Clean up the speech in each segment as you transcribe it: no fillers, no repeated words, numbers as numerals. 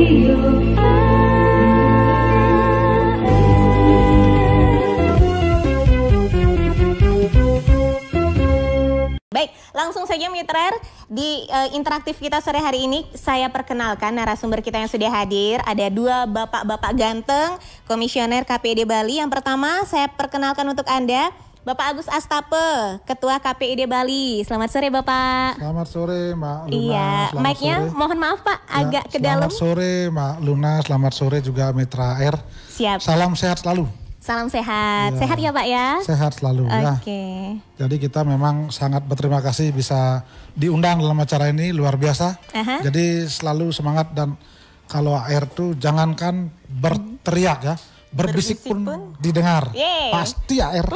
Baik, langsung saja Mitra di interaktif kita sore hari ini saya perkenalkan narasumber kita yang sudah hadir. Ada dua bapak-bapak ganteng, Komisioner KPID Bali. Yang pertama saya perkenalkan untuk Anda, Bapak Agus Astape, Ketua KPID Bali. Selamat sore Bapak. Selamat sore Mbak Luna. Iya, mic-nya mohon maaf Pak, agak ke dalam. Selamat sore Mbak Luna, selamat sore juga Mitra Air. Siap. Salam sehat selalu. Salam sehat, ya. Sehat ya Pak ya? Sehat selalu ya. Oke. Jadi kita memang sangat berterima kasih bisa diundang dalam acara ini, luar biasa. Jadi selalu semangat dan kalau air tuh jangankan berteriak ya, berbisik pun didengar. Pasti air.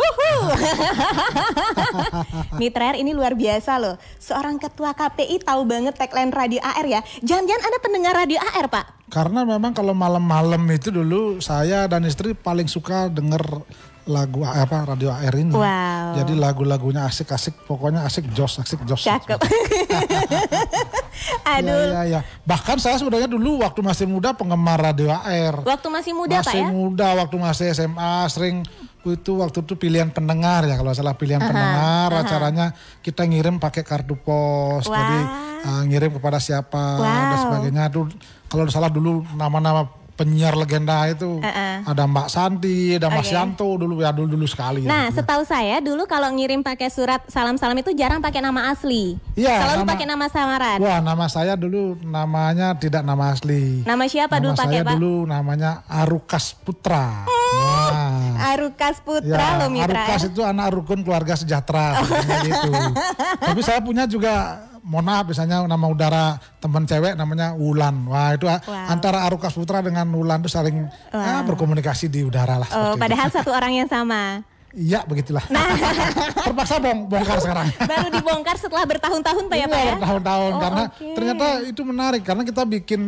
Mitra Air ini luar biasa loh. Seorang ketua KPI tahu banget tagline Radio AR ya. Jangan-jangan Anda pendengar Radio AR Pak? Karena memang kalau malam-malam itu dulu saya dan istri paling suka denger lagu Radio AR ini. Wow. Jadi lagu-lagunya asik-asik, pokoknya asik jos. Cakep. Aduh. Ya. Bahkan saya sebenarnya dulu waktu masih muda penggemar Radio AR. Waktu masih muda Pak ya? Masih muda, waktu masih SMA sering waktu itu pilihan pendengar ya, kalau salah pilihan pendengar. Acaranya kita ngirim pakai kartu pos. Jadi ngirim kepada siapa dan sebagainya. Kalau salah dulu nama-nama penyiar legenda itu ada Mbak Santi, ada Mas Yanto dulu ya, dulu sekali. Nah, setahu saya dulu kalau ngirim pakai surat salam-salam itu jarang pakai nama asli. Iya, selalu pakai nama samaran. Wah, nama saya dulu namanya tidak nama asli. Nama siapa dulu pakai Pak? Saya dulu namanya Arukas Putra. Arukas Putra loh Mitra. Arukas itu anak rukun keluarga sejahtera gitu. Tapi saya punya juga, mohon maaf, misalnya nama udara teman cewek namanya Wulan. Wah itu antara Arukas Putra dengan Wulan itu saling berkomunikasi di udara lah. Padahal satu orang yang sama. Iya begitulah. Terpaksa bongkar sekarang. Baru dibongkar setelah bertahun-tahun Pak ya Pak ya? Bertahun-tahun karena ternyata itu menarik. Karena kita bikin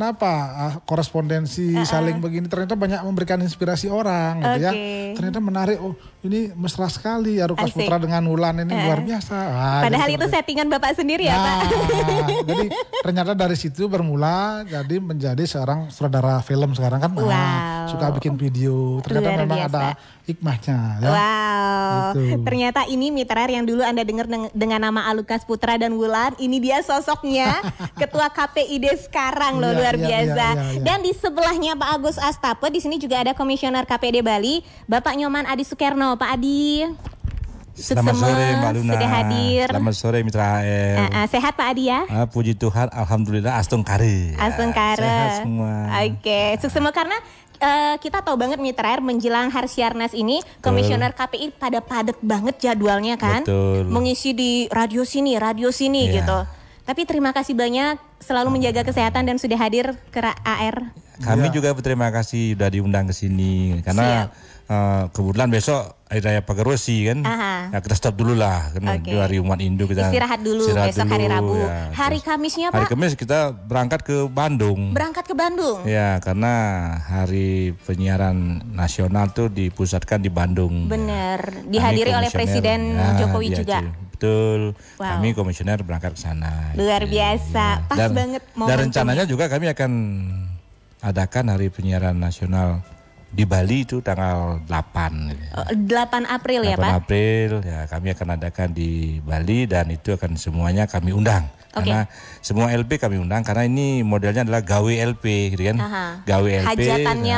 korespondensi saling begini. Ternyata banyak memberikan inspirasi orang gitu ya. Ternyata menarik. Oh ini mesra sekali Arukas Putra dengan Wulan ini luar biasa. Padahal itu settingan Bapak sendiri ya Pak? Jadi ternyata dari situ bermula jadi menjadi seorang sutradara film sekarang kan. Suka bikin video. Ternyata luar memang biasa. Ada hikmahnya ya. Gitu. Ternyata ini Mitra Air yang dulu Anda dengar dengan nama Arukas Putra dan Wulan, ini dia sosoknya Ketua KPID sekarang loh, luar biasa. Dan di sebelahnya Pak Agus Astape, di sini juga ada Komisioner KPID Bali, Bapak Nyoman Adi Sukerno. Pak Adi. Selamat sore Mbak Luna. Sudah hadir. Selamat sore Mitra AR. Sehat Pak Adi ya? Puji Tuhan, alhamdulillah Astung Kare. Astung Kare. Sehat semua. Oke, sukses karena kita tahu banget Mitra Air menjelang Harsiarnas ini Komisioner KPI pada padat banget jadwalnya kan. Betul. Mengisi di radio sini gitu. Tapi terima kasih banyak selalu menjaga kesehatan dan sudah hadir ke AR. Kami juga berterima kasih sudah diundang ke sini karena kebetulan besok Hari Raya Pagarwesi kan. Ya kita stop dulu lah karena hari umat Hindu kita istirahat dulu besok hari Rabu. Ya, hari Kamisnya Pak? Hari Kamis kita berangkat ke Bandung. Berangkat ke Bandung? Ya karena hari penyiaran nasional tuh dipusatkan di Bandung. Benar, dihadiri oleh Presiden Jokowi juga. Betul, kami komisioner berangkat ke sana. Luar biasa, pas banget momentumnya. Dan rencananya juga kami akan adakan hari penyiaran nasional di Bali itu tanggal 8. 8 April ya Pak? 8 April ya kami akan adakan di Bali dan itu akan semuanya kami undang. Karena semua LP kami undang karena ini modelnya adalah gawe LP gitu kan. Gawe LP. Hajatannya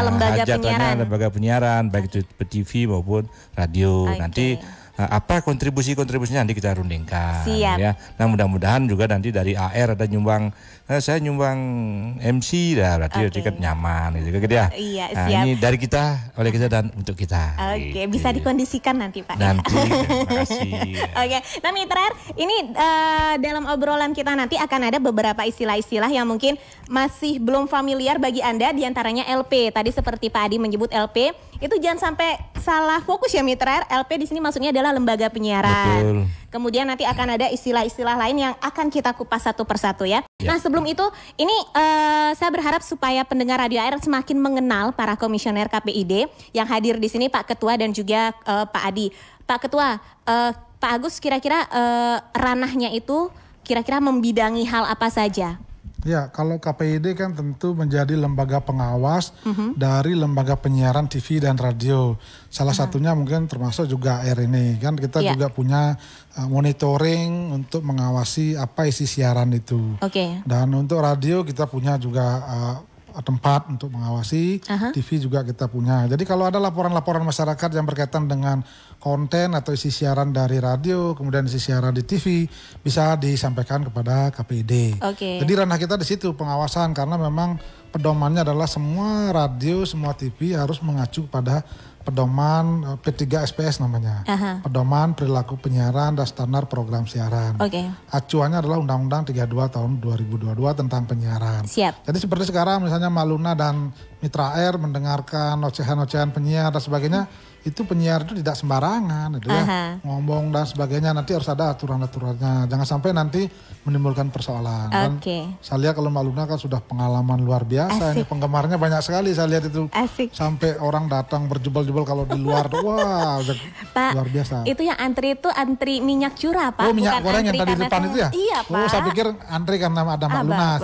lembaga penyiaran baik itu TV maupun radio. Nanti apa kontribusinya nanti kita rundingkan. Siap. Ya. Nah mudah-mudahan juga nanti dari AR ada nyumbang, saya nyumbang MC dah berarti kan nyaman gitu ya. Iya, nah, siap. ini dari kita, oleh kita dan untuk kita. Gitu. Bisa dikondisikan nanti Pak. Nanti, terima kasih. Nah Mitra Air, ini dalam obrolan kita nanti akan ada beberapa istilah-istilah yang mungkin masih belum familiar bagi Anda, diantaranya LP. Tadi seperti Pak Adi menyebut LP, itu jangan sampai salah fokus ya Mitra Air. LP di sini maksudnya adalah lembaga penyiaran. Betul. Kemudian nanti akan ada istilah-istilah lain yang akan kita kupas satu persatu ya. Nah sebelum itu, ini saya berharap supaya pendengar Radio AR semakin mengenal para komisioner KPID yang hadir di sini, Pak Ketua dan juga Pak Adi. Pak Ketua, Pak Agus kira-kira ranahnya itu kira-kira membidangi hal apa saja? Ya, kalau KPID kan tentu menjadi lembaga pengawas dari lembaga penyiaran TV dan radio. Salah satunya mungkin termasuk juga AIR ini. Kan kita juga punya monitoring untuk mengawasi apa isi siaran itu. Dan untuk radio kita punya juga tempat untuk mengawasi, TV juga kita punya. Jadi kalau ada laporan-laporan masyarakat yang berkaitan dengan konten atau isi siaran dari radio, kemudian isi siaran di TV, bisa disampaikan kepada KPID. Jadi ranah kita di situ pengawasan, karena memang pedomannya adalah semua radio, semua TV harus mengacu pada pedoman P3SPS namanya. Pedoman perilaku penyiaran dan standar program siaran. Acuannya adalah Undang-Undang 32 tahun 2022 tentang penyiaran. Jadi seperti sekarang misalnya Maluna dan Mitra Air mendengarkan ocehan-ocehan penyiar dan sebagainya, itu penyiar itu tidak sembarangan gitu ya, ngomong dan sebagainya, nanti harus ada aturan-aturannya, jangan sampai nanti menimbulkan persoalan. Dan saya lihat kalau Maluna kan sudah pengalaman luar biasa, ini penggemarnya banyak sekali, saya lihat itu sampai orang datang berjubel-jubel kalau di luar, wah Pak, luar biasa. Itu yang antri minyak curah Pak, minyak goreng yang tadi di depan itu ya? Iya Pak. Saya pikir antri karena ada Maluna.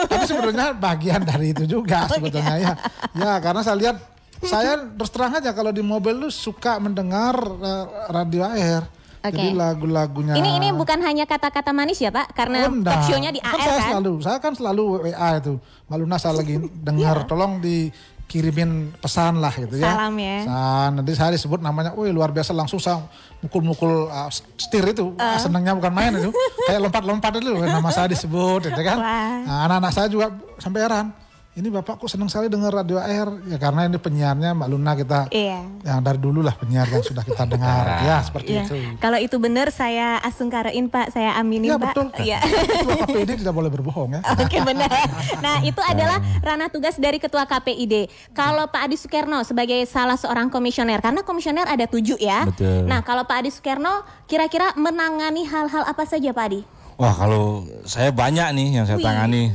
Tapi sebenarnya bagian dari itu juga sebetulnya ya, karena saya lihat, saya terus terang aja kalau di mobil lu suka mendengar radio AIR. Jadi lagu-lagunya. Ini bukan hanya kata-kata manis ya Pak, karena talk show-nya di AIR kan. Saya kan selalu WA itu. Maluna saya lagi dengar, tolong dikirimin pesan lah gitu ya. Salam ya. Nanti saya disebut namanya, wih luar biasa, langsung saya mukul-mukul setir itu. Senangnya bukan main itu. Kayak lompat-lompat itu nama saya disebut gitu kan. Nah, anak-anak saya juga sampai heran. Ini Bapak kok senang sekali dengar radio AIR? Ya karena ini penyiarnya Mbak Luna kita. Yang dari dulu lah penyiar yang sudah kita dengar. Ya seperti itu. Kalau itu benar saya asungkarein Pak, saya aminin Pak. Betul. Ya betul. Ketua KPID tidak boleh berbohong ya. Benar. Nah itu adalah ranah tugas dari Ketua KPID. Kalau Pak Adi Sukerno sebagai salah seorang komisioner, karena komisioner ada 7 ya. Betul. Nah kalau Pak Adi Sukerno kira-kira menangani hal-hal apa saja Pak Adi? Wah kalau saya banyak nih yang saya tangani,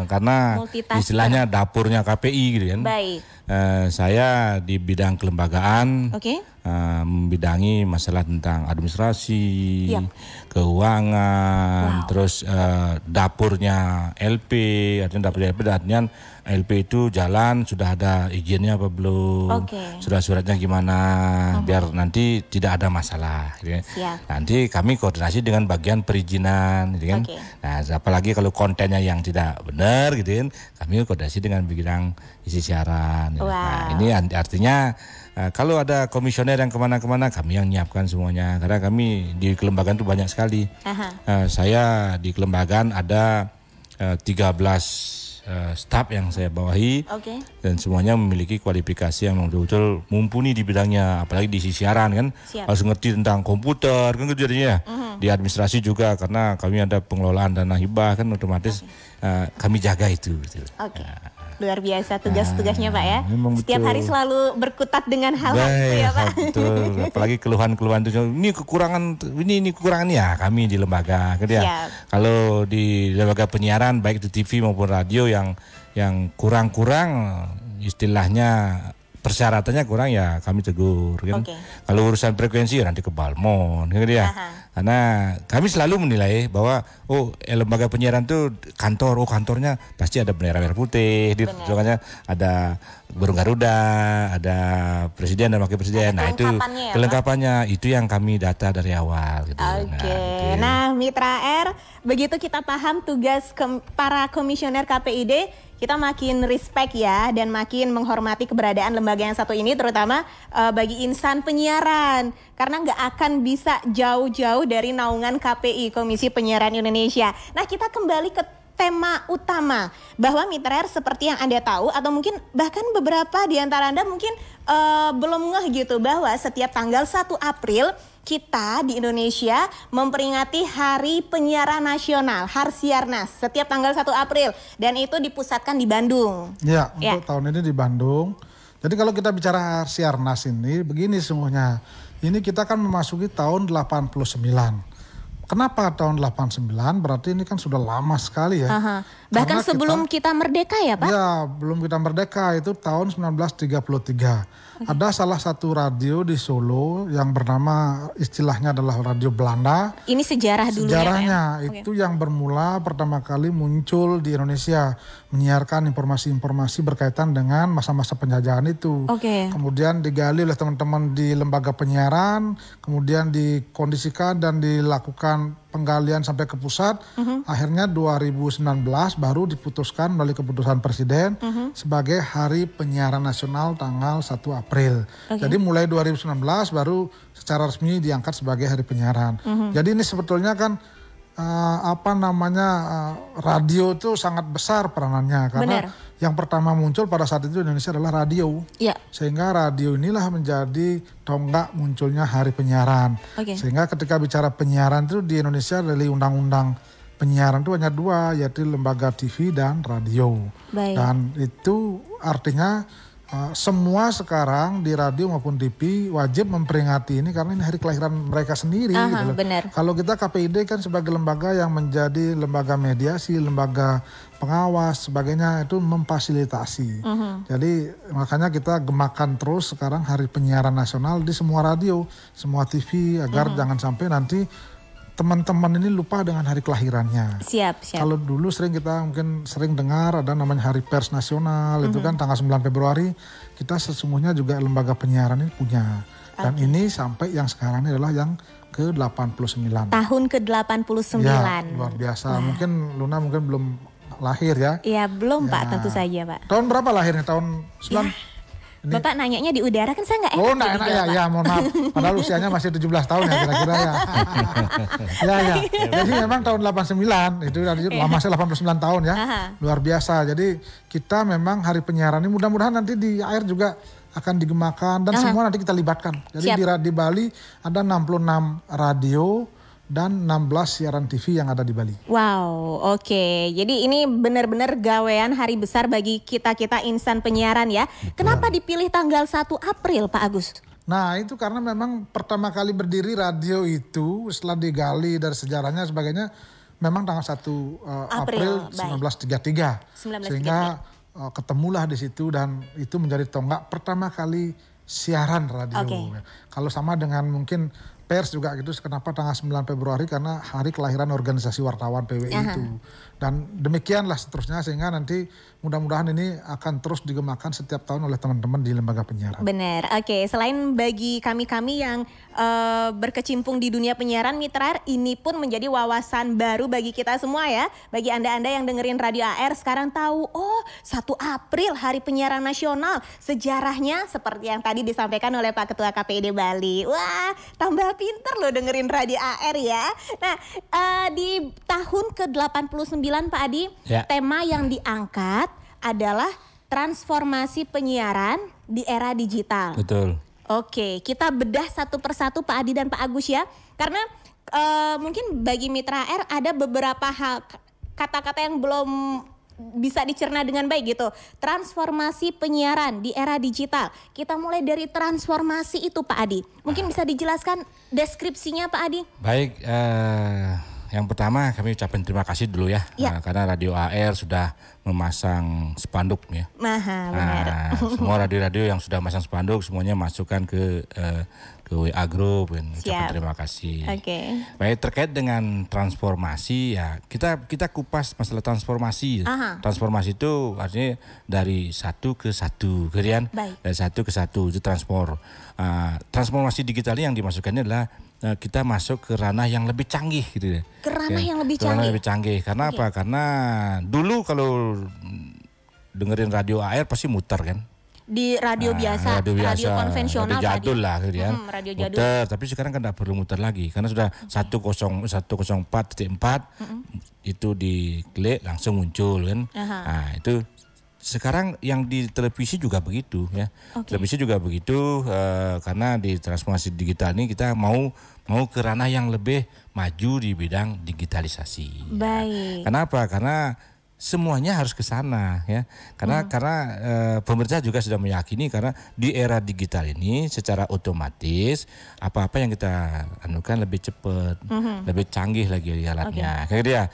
karena istilahnya dapurnya KPI gitu kan. Saya di bidang kelembagaan, membidangi masalah tentang administrasi, keuangan, terus dapurnya LP, artinya dapur LP, artinya LP itu jalan sudah ada izinnya apa belum, surat-suratnya gimana, biar nanti tidak ada masalah. Gitu kan. Nanti kami koordinasi dengan bagian perizinan, gitu kan. Nah, apalagi kalau kontennya yang tidak benar, gitu kan, kami koordinasi dengan bidang isi siaran. Nah, ini artinya kalau ada komisioner yang kemana-kemana, kami yang nyiapkan semuanya. Karena kami di kelembagaan itu banyak sekali. Saya di kelembagaan ada 13 staf yang saya bawahi, dan semuanya memiliki kualifikasi yang betul-betul mumpuni di bidangnya, apalagi di siaran kan, harus ngerti tentang komputer kan gitu jadinya. Di administrasi juga, karena kami ada pengelolaan dana hibah kan, otomatis kami jaga itu. Luar biasa tugas-tugasnya Pak ya. Setiap hari selalu berkutat dengan hal-hal itu ya Pak. Betul. Apalagi keluhan-keluhan itu, ini kekurangan ya kami di lembaga. Gitu ya. Kalau di lembaga penyiaran baik itu TV maupun radio yang kurang-kurang istilahnya persyaratannya kurang, ya kami tegur kan. Kalau urusan frekuensi ya nanti ke Balmon gitu ya. Karena kami selalu menilai bahwa lembaga penyiaran itu kantornya pasti ada bendera merah putih, di ruangannya ada burung Garuda, ada presiden dan wakil presiden. Nah itu kelengkapannya itu yang kami data dari awal gitu. Nah Mitra Air, begitu kita paham tugas para komisioner KPID, kita makin respect ya, dan makin menghormati keberadaan lembaga yang satu ini, terutama bagi insan penyiaran, karena nggak akan bisa jauh-jauh dari naungan KPI, Komisi Penyiaran Indonesia. Nah kita kembali ke tema utama, bahwa Mitra Air seperti yang Anda tahu, atau mungkin bahkan beberapa di antara Anda mungkin belum ngeh gitu, bahwa setiap tanggal 1 April kita di Indonesia memperingati Hari Penyiaran Nasional, Harsiarnas, setiap tanggal 1 April. Dan itu dipusatkan di Bandung. Ya, untuk tahun ini di Bandung. Jadi kalau kita bicara Harsiarnas ini, begini semuanya. Ini kita kan memasuki tahun 89. Kenapa tahun 89? Berarti ini kan sudah lama sekali ya. Bahkan sebelum kita merdeka ya Pak? Ya, belum kita merdeka, itu tahun 1933. Ada salah satu radio di Solo yang bernama, istilahnya adalah radio Belanda. Ini sejarah dulu Sejarahnya ya, itu yang bermula pertama kali muncul di Indonesia, menyiarkan informasi-informasi berkaitan dengan masa-masa penjajahan itu. Kemudian digali oleh teman-teman di lembaga penyiaran, kemudian dikondisikan dan dilakukan penggalian sampai ke pusat. Akhirnya 2019 baru diputuskan melalui keputusan Presiden sebagai Hari Penyiaran Nasional tanggal 1 April. Jadi mulai 2019 baru secara resmi diangkat sebagai Hari Penyiaran. Jadi ini sebetulnya kan radio itu sangat besar peranannya karena yang pertama muncul pada saat itu di Indonesia adalah radio. Sehingga radio inilah menjadi tonggak munculnya Hari Penyiaran. Sehingga ketika bicara penyiaran itu di Indonesia dari undang-undang penyiaran itu hanya dua, yaitu lembaga TV dan radio. Dan itu artinya semua sekarang di radio maupun TV wajib memperingati ini karena ini hari kelahiran mereka sendiri. Gitu. Kalau kita KPID kan sebagai lembaga yang menjadi lembaga mediasi, lembaga pengawas, sebagainya itu memfasilitasi. Jadi makanya kita gemakan terus sekarang Hari Penyiaran Nasional di semua radio, semua TV agar jangan sampai nanti teman-teman ini lupa dengan hari kelahirannya. Kalau dulu kita mungkin sering dengar ada namanya Hari Pers Nasional, itu kan tanggal 9 Februari, kita sesungguhnya juga lembaga penyiaran ini punya. Dan ini sampai yang sekarang ini adalah yang ke-89. Tahun ke-89. Ya, luar biasa. Mungkin Luna belum lahir ya. Iya, belum Pak, tentu saja Pak. Tahun berapa lahirnya? Tahun 9? Ini. Bapak nanyanya di udara kan saya nggak enak. Oh nggak enak ya, mohon maaf. Padahal usianya masih 17 tahun ya kira-kira ya. Ya. Jadi memang tahun 89, itu masih 89 tahun ya. Luar biasa. Jadi kita memang Hari Penyiaran ini mudah-mudahan nanti di air juga akan digemakan dan semua nanti kita libatkan. Jadi di Bali ada 66 radio dan 16 siaran TV yang ada di Bali. Wow, oke. Jadi ini benar-benar gawean hari besar bagi kita-kita insan penyiaran ya. Kenapa dipilih tanggal 1 April Pak Agus? Nah itu karena memang pertama kali berdiri radio itu setelah digali dari sejarahnya sebagainya memang tanggal 1 April 1933. Sehingga ketemulah di situ dan itu menjadi tonggak pertama kali siaran radio. Kalau sama dengan mungkin pers juga gitu, kenapa tanggal 9 Februari karena hari kelahiran organisasi wartawan PWI itu. Dan demikianlah seterusnya sehingga nanti mudah-mudahan ini akan terus digemakan setiap tahun oleh teman-teman di lembaga penyiaran. Benar, oke. Selain bagi kami-kami yang berkecimpung di dunia penyiaran, Mitra, ini pun menjadi wawasan baru bagi kita semua ya. Bagi Anda-Anda yang dengerin Radio AR sekarang tahu, oh 1 April Hari Penyiaran Nasional. Sejarahnya seperti yang tadi disampaikan oleh Pak Ketua KPID Bali. Wah, tambah pinter loh dengerin Radio AR ya. Nah, di tahun ke-89 Pak Adi, tema yang diangkat adalah transformasi penyiaran di era digital. Betul. Oke, kita bedah satu persatu Pak Adi dan Pak Agus ya. Karena mungkin bagi Mitra AR ada beberapa hal kata-kata yang belum bisa dicerna dengan baik gitu. Transformasi penyiaran di era digital. Kita mulai dari transformasi itu Pak Adi. Mungkin bisa dijelaskan deskripsinya Pak Adi? Baik, yang pertama kami ucapkan terima kasih dulu ya, karena Radio AR sudah memasang spanduk ya. Benar. Semua radio-radio yang sudah memasang spanduk semuanya masukkan ke WA Group. Ucapkan terima kasih. Baik, terkait dengan transformasi ya, kita kupas masalah transformasi. Transformasi itu artinya dari satu ke satu, kemudian dari satu ke satu itu transformasi digital yang dimasukkannya adalah kita masuk ke ranah yang lebih canggih gitu ya. Ke ranah yang lebih canggih. Ranah lebih canggih. Karena apa? Karena dulu kalau dengerin radio AR pasti muter kan. Di radio biasa, radio konvensional, radio jadul lah gitu ya. Radio jadul. Muter, tapi sekarang kan tidak perlu muter lagi karena sudah 104.4 itu diklik langsung muncul kan. Nah, itu sekarang yang di televisi juga begitu ya. Televisi juga begitu karena di transformasi digital ini kita mau ke ranah yang lebih maju di bidang digitalisasi. Baik. Kenapa? Karena semuanya harus ke sana ya. Karena pemerintah juga sudah meyakini karena di era digital ini secara otomatis apa-apa yang kita anukan lebih cepat, lebih canggih lagi alatnya. Kayak gitu ya.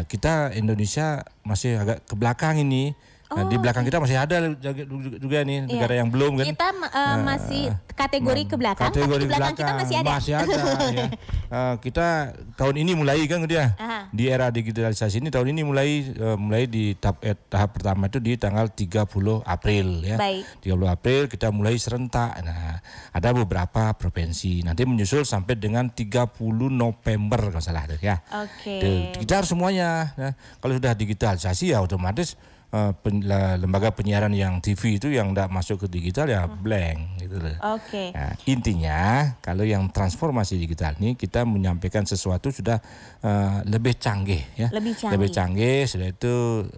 Kita Indonesia masih agak ke belakang ini. Nah, di belakang kita masih ada juga nih negara yang belum kan. Kita masih kategori ke belakang, tapi di belakang kita masih ada. Masih ada ya. Kita tahun ini mulai kan dia. Di era digitalisasi ini tahun ini mulai di tahap pertama itu di tanggal 30 April ya. Baik. 30 April kita mulai serentak. Nah, ada beberapa provinsi. Nanti menyusul sampai dengan 30 November kalau salah ya. Kita harus semuanya. Nah, kalau sudah digitalisasi ya otomatis lembaga penyiaran yang TV itu yang tidak masuk ke digital ya blank gitu loh. Nah, intinya kalau yang transformasi digital ini kita menyampaikan sesuatu sudah lebih canggih ya. Lebih canggih, sudah itu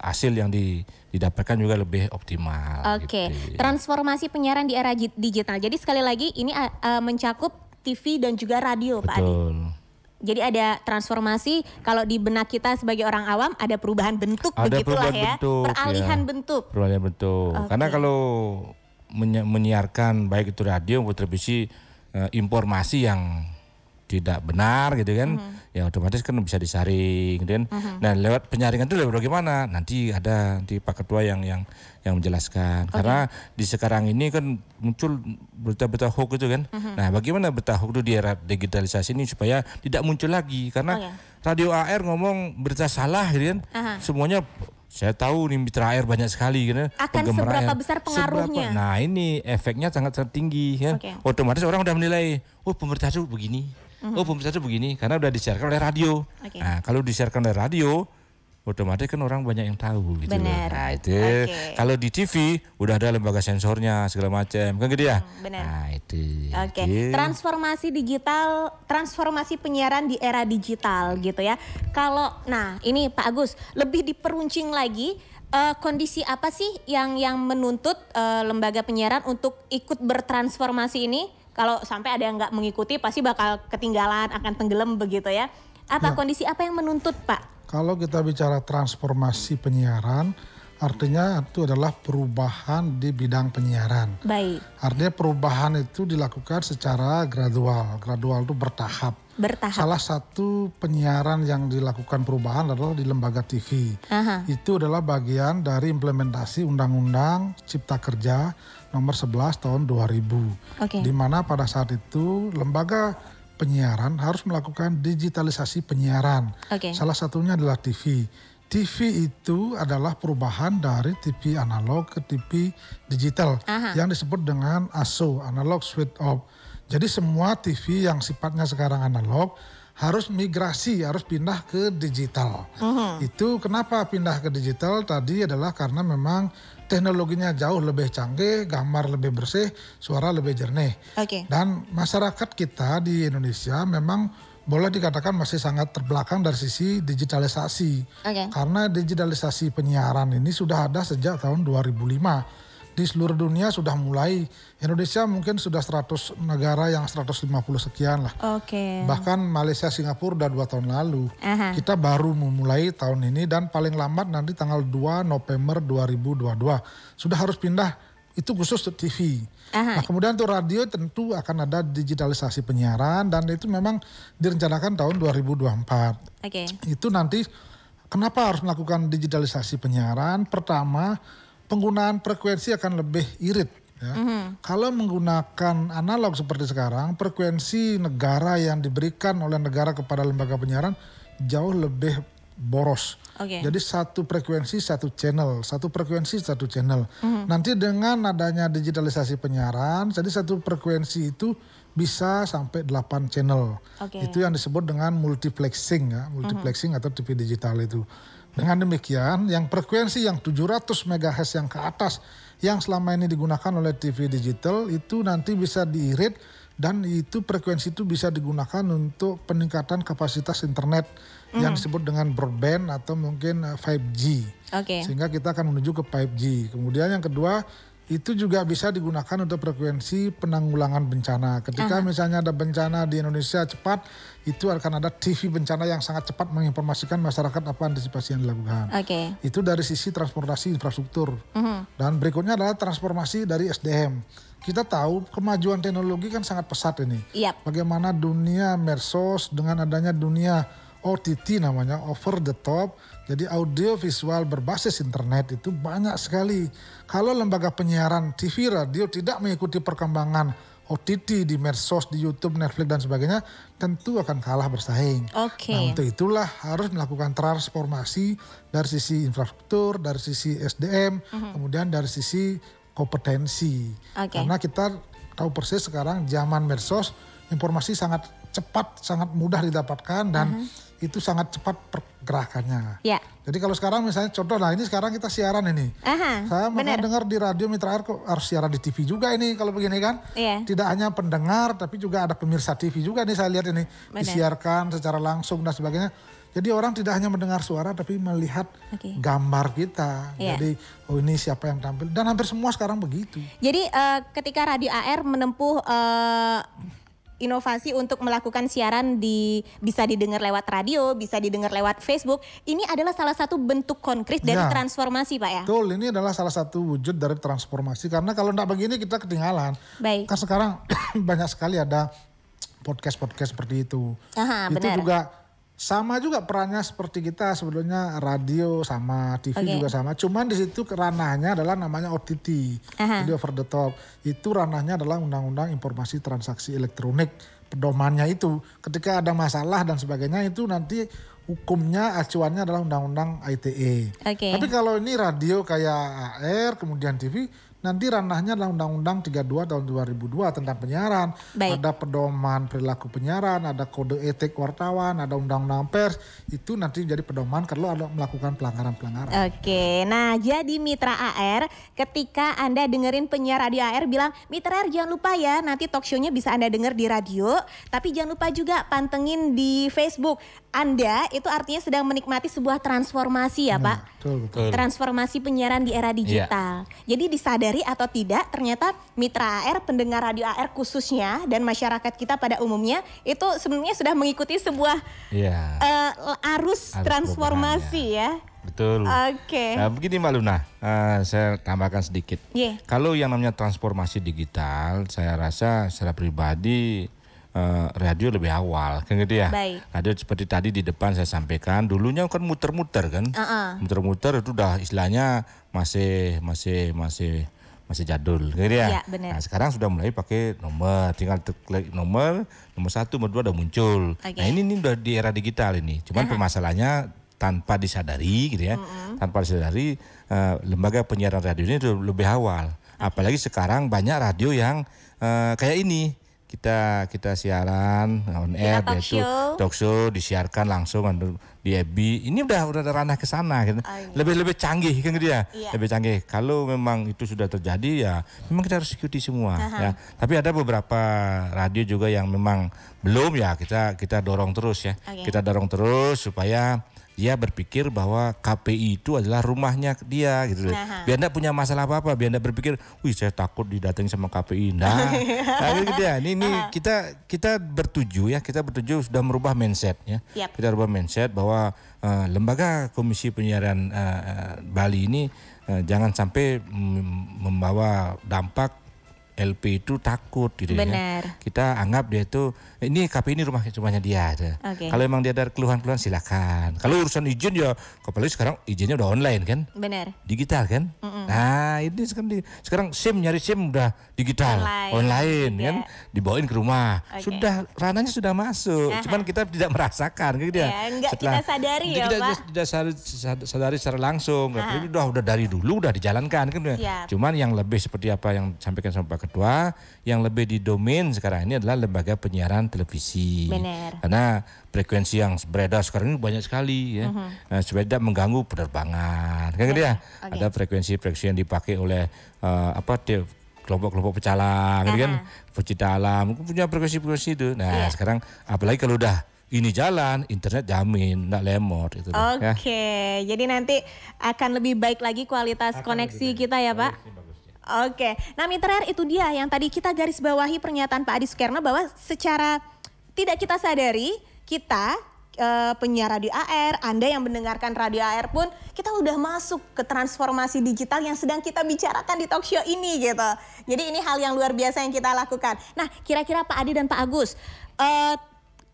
hasil yang didapatkan juga lebih optimal. Gitu. Transformasi penyiaran di era digital. Jadi sekali lagi ini mencakup TV dan juga radio, Pak Adi. Jadi ada transformasi, kalau di benak kita sebagai orang awam ada perubahan bentuk, begitulah ya. Peralihan bentuk. Peralihan bentuk. Karena kalau menyiarkan baik itu radio maupun televisi informasi yang tidak benar gitu kan, ya otomatis kan bisa disaring gitu kan. Nah lewat penyaringan itu lewat bagaimana? Nanti ada di Pak Ketua yang menjelaskan. Karena di sekarang ini kan muncul berita-berita hoax itu kan. Nah bagaimana berita hoax itu di era digitalisasi ini supaya tidak muncul lagi? Karena radio AR ngomong berita salah gitu kan. Semuanya saya tahu nih mitra AR banyak sekali gitu. Akan seberapa besar pengaruhnya? Nah ini efeknya sangat tinggi kan. Otomatis orang udah menilai, oh pemerintah itu begini. Oh pemerintah itu begini karena udah disiarkan oleh radio. Nah kalau disiarkan oleh radio, otomatis kan orang banyak yang tahu gitu. Nah itu kalau di TV udah ada lembaga sensornya segala macam kan gitu ya. Nah itu. Transformasi digital, transformasi penyiaran di era digital gitu ya. Kalau ini Pak Agus lebih diperuncing lagi. Kondisi apa sih yang menuntut lembaga penyiaran untuk ikut bertransformasi ini? Kalau sampai ada yang nggak mengikuti pasti bakal ketinggalan, akan tenggelam begitu ya. Kondisi apa yang menuntut, Pak? Kalau kita bicara transformasi penyiaran, artinya itu adalah perubahan di bidang penyiaran. Baik. Artinya perubahan itu dilakukan secara gradual. Gradual itu bertahap. Salah satu penyiaran yang dilakukan perubahan adalah di lembaga TV. Itu adalah bagian dari implementasi Undang-Undang Cipta Kerja nomor 11 tahun 2000. Di mana pada saat itu lembaga penyiaran harus melakukan digitalisasi penyiaran. Salah satunya adalah TV. TV itu adalah perubahan dari TV analog ke TV digital yang disebut dengan ASO, Analog Switch Off. Jadi semua TV yang sifatnya sekarang analog harus migrasi, harus pindah ke digital. Itu kenapa pindah ke digital tadi adalah karena memang teknologinya jauh lebih canggih, gambar lebih bersih, suara lebih jernih. Dan masyarakat kita di Indonesia memang boleh dikatakan masih sangat terbelakang dari sisi digitalisasi. Karena digitalisasi penyiaran ini sudah ada sejak tahun 2005. Di seluruh dunia sudah mulai, Indonesia mungkin sudah 100 negara yang 150 sekian lah. Bahkan Malaysia, Singapura udah 2 tahun lalu. Kita baru memulai tahun ini dan paling lambat nanti tanggal 2 November 2022. Sudah harus pindah, itu khusus untuk TV. Nah kemudian untuk radio tentu akan ada digitalisasi penyiaran dan itu memang direncanakan tahun 2024. Itu nanti kenapa harus melakukan digitalisasi penyiaran? Pertama, penggunaan frekuensi akan lebih irit. Kalau menggunakan analog seperti sekarang, frekuensi negara yang diberikan oleh negara kepada lembaga penyiaran jauh lebih boros. Jadi satu frekuensi satu channel, satu frekuensi satu channel. Nanti dengan adanya digitalisasi penyiaran, jadi satu frekuensi itu bisa sampai 8 channel. Itu yang disebut dengan multiplexing ya, multiplexing atau TV digital itu. Dengan demikian, yang frekuensi yang 700 MHz yang ke atas yang selama ini digunakan oleh TV digital itu nanti bisa diirit dan itu frekuensi itu bisa digunakan untuk peningkatan kapasitas internet yang disebut dengan broadband atau mungkin 5G. Sehingga kita akan menuju ke 5G. Kemudian yang kedua, itu juga bisa digunakan untuk frekuensi penanggulangan bencana. Ketika misalnya ada bencana di Indonesia cepat, itu akan ada TV bencana yang sangat cepat menginformasikan masyarakat apa antisipasi yang dilakukan. Itu dari sisi transportasi infrastruktur. Dan berikutnya adalah transformasi dari SDM. Kita tahu kemajuan teknologi kan sangat pesat ini. Bagaimana dunia medsos dengan adanya dunia OTT namanya, over the top, jadi audio visual berbasis internet itu banyak sekali. Kalau lembaga penyiaran TV, radio tidak mengikuti perkembangan OTT di medsos, di YouTube, Netflix dan sebagainya, tentu akan kalah bersaing. Nah, untuk itulah harus melakukan transformasi dari sisi infrastruktur, dari sisi SDM, kemudian dari sisi kompetensi. Karena kita tahu persis sekarang zaman medsos, informasi sangat cepat, sangat mudah didapatkan dan itu sangat cepat pergerakannya. Jadi kalau sekarang misalnya contoh, nah ini sekarang kita siaran ini. Saya mendengar di radio Mitra Air kok harus siaran di TV juga ini kalau begini kan. Tidak hanya pendengar tapi juga ada pemirsa TV juga nih saya lihat ini. Disiarkan secara langsung dan sebagainya. Jadi orang tidak hanya mendengar suara tapi melihat gambar kita. Jadi oh ini siapa yang tampil dan hampir semua sekarang begitu. Jadi ketika Radio AR menempuh inovasi untuk melakukan siaran bisa didengar lewat radio, bisa didengar lewat Facebook. Ini adalah salah satu bentuk konkret dari transformasi, Pak ya? Betul, ini adalah salah satu wujud dari transformasi. Karena kalau tidak begini kita ketinggalan. Kan sekarang banyak sekali ada podcast-podcast seperti itu. Itu juga sama juga perannya seperti kita sebetulnya, radio sama TV juga sama. Cuman di situ ranahnya adalah namanya OTT, jadi over the top. Itu ranahnya adalah Undang-Undang Informasi Transaksi Elektronik. Pedomannya itu ketika ada masalah dan sebagainya itu nanti hukumnya acuannya adalah Undang-Undang ITE. Tapi kalau ini radio kayak AR kemudian TV, nanti ranahnya adalah Undang-Undang 32 tahun 2002 tentang penyiaran. Ada pedoman perilaku penyiaran, ada kode etik wartawan, ada Undang-Undang pers. Itu nanti jadi pedoman kalau ada melakukan pelanggaran-pelanggaran. Nah jadi Mitra AR, ketika Anda dengerin penyiar radio AR bilang, Mitra AR jangan lupa ya nanti talk show-nya bisa Anda denger di radio. Tapi jangan lupa juga pantengin di Facebook. Anda itu artinya sedang menikmati sebuah transformasi ya Pak? Betul. Transformasi penyiaran di era digital. Jadi disadari atau tidak, ternyata Mitra AR, pendengar radio AR khususnya dan masyarakat kita pada umumnya itu sebenarnya sudah mengikuti sebuah arus transformasi ya. Betul. Nah, begini Mbak Luna, saya tambahkan sedikit. Kalau yang namanya transformasi digital, saya rasa secara pribadi radio lebih awal, kan gitu ya. Radio seperti tadi di depan saya sampaikan, dulunya kan muter-muter kan, muter-muter itu udah istilahnya masih jadul, gitu ya. Nah sekarang sudah mulai pakai nomor, tinggal klik nomor 1, nomor 2 udah muncul. Nah ini udah di era digital ini, cuman permasalahannya tanpa disadari, gitu ya, tanpa disadari lembaga penyiaran radio ini lebih awal. Apalagi sekarang banyak radio yang kayak ini. Kita siaran on air, yaitu talk show disiarkan langsung di FB. Ini udah ranah ke sana gitu. Lebih canggih kan gitu ya. Lebih canggih. Kalau memang itu sudah terjadi ya memang kita harus ikuti semua ya. Tapi ada beberapa radio juga yang memang belum ya, kita dorong terus ya. Kita dorong terus supaya dia berpikir bahwa KPI itu adalah rumahnya dia gitu. Biar enggak punya masalah apa-apa, biar enggak berpikir, "Wih, saya takut didatangi sama KPI." Nah, gitu ya. Ini kita bertuju sudah merubah mindset ya. Kita rubah mindset bahwa lembaga Komisi Penyiaran Bali ini jangan sampai membawa dampak LP itu takut gitu ya. Kita anggap dia itu ini KPI ini rumahnya dia. Kalau memang dia ada keluhan-keluhan silakan. Kalau urusan izin ya, apalagi sekarang izinnya udah online kan? Digital kan? Nah ini sekarang nyari SIM udah digital, online kan? Dibawain ke rumah. Sudah ranahnya sudah masuk. Cuman kita tidak merasakan gitu ya. Kita sadari ya Pak. Tidak sadari secara langsung. Tapi udah dari dulu udah dijalankan kan? Cuman yang lebih seperti apa yang disampaikan sama Pak Ketua, yang lebih didomain sekarang ini adalah lembaga penyiaran televisi. Karena frekuensi yang beredar sekarang ini banyak sekali ya. Supaya tidak mengganggu penerbangan. Kan gitu ya. Ada frekuensi yang dipakai oleh kelompok-kelompok pecalang gitu kan. Pecinta alam punya frekuensi itu. Nah, sekarang apalagi kalau udah ini jalan, internet jamin, nggak lemot itu. Jadi nanti akan lebih baik lagi kualitas koneksi kita ya Pak. Oke, nah Mitra R, itu dia yang tadi kita garis bawahi pernyataan Pak Adi Sukerno bahwa secara tidak kita sadari, kita penyiar radio AR, Anda yang mendengarkan radio AR pun kita udah masuk ke transformasi digital yang sedang kita bicarakan di talk show ini gitu. Jadi ini hal yang luar biasa yang kita lakukan. Nah, kira-kira Pak Adi dan Pak Agus,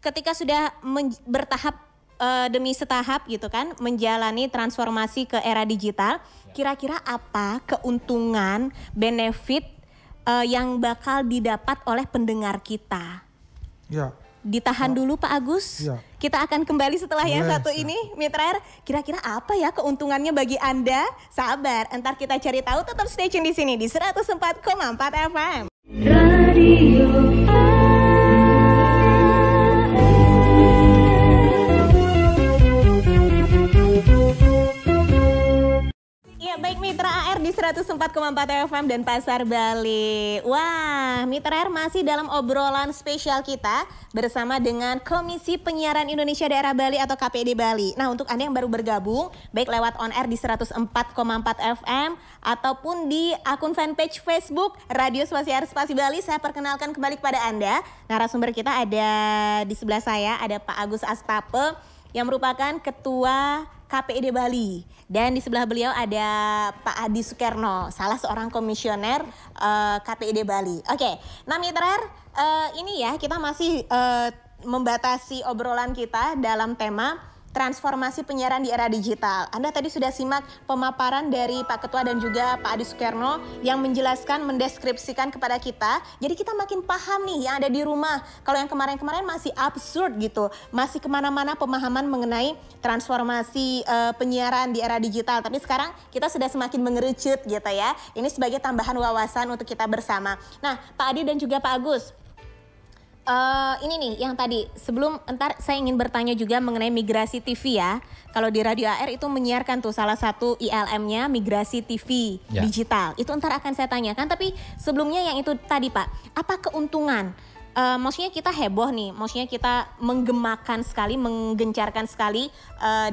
ketika sudah bertahap demi setahap gitu kan menjalani transformasi ke era digital, kira-kira apa keuntungan, benefit yang bakal didapat oleh pendengar kita? Ya. Ditahan dulu Pak Agus. Ya. Kita akan kembali setelah yang satu ini, Mitra R. Kira-kira apa ya keuntungannya bagi Anda? Sabar, entar kita cari tahu. Tetap stay tune di sini di 104,4 FM. Radio. Ya baik Mitra AR di 104,4 FM dan Pasar Bali. Wah, Mitra AR masih dalam obrolan spesial kita bersama dengan Komisi Penyiaran Indonesia Daerah Bali atau KPD Bali. Nah, untuk Anda yang baru bergabung, baik lewat on air di 104,4 FM ataupun di akun fanpage Facebook Radio Spasi Bali, saya perkenalkan kembali kepada Anda. Narasumber kita ada di sebelah saya, ada Pak Agus Astape yang merupakan Ketua KPID Bali, dan di sebelah beliau ada Pak Adi Sukerno, salah seorang komisioner KPID Bali. Oke, nah Mitra, ini ya kita masih membatasi obrolan kita dalam tema transformasi penyiaran di era digital. Anda tadi sudah simak pemaparan dari Pak Ketua dan juga Pak Adi Sukerno yang menjelaskan, mendeskripsikan kepada kita. Jadi kita makin paham nih yang ada di rumah. Kalau yang kemarin-kemarin masih absurd gitu, masih kemana-mana pemahaman mengenai transformasi penyiaran di era digital. Tapi sekarang kita sudah semakin mengerucut gitu ya. Ini sebagai tambahan wawasan untuk kita bersama. Nah, Pak Adi dan juga Pak Agus, ini nih yang tadi sebelum entar saya ingin bertanya juga mengenai migrasi TV ya. Kalau di Radio AR itu menyiarkan tuh salah satu ILM-nya migrasi TV digital. Itu entar akan saya tanyakan. Tapi sebelumnya yang itu tadi Pak, apa keuntungan? Maksudnya kita heboh nih, maksudnya kita menggemakan sekali, menggencarkan sekali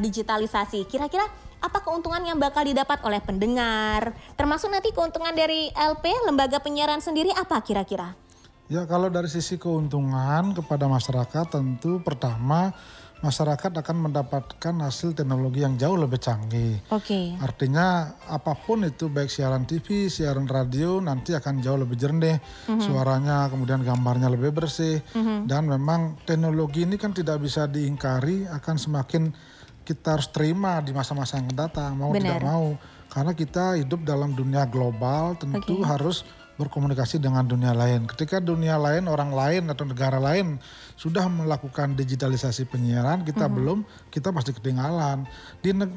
digitalisasi. Kira-kira apa keuntungan yang bakal didapat oleh pendengar? Termasuk nanti keuntungan dari LP, Lembaga Penyiaran sendiri apa kira-kira? Ya, kalau dari sisi keuntungan kepada masyarakat, tentu pertama masyarakat akan mendapatkan hasil teknologi yang jauh lebih canggih. Oke. Artinya apapun itu, baik siaran TV, siaran radio, nanti akan jauh lebih jernih suaranya, kemudian gambarnya lebih bersih. Dan memang teknologi ini kan tidak bisa diingkari, akan semakin kita harus terima di masa-masa yang datang, mau tidak mau. Karena kita hidup dalam dunia global, tentu harus berkomunikasi dengan dunia lain. Ketika dunia lain, orang lain atau negara lain sudah melakukan digitalisasi penyiaran, kita belum, kita pasti ketinggalan.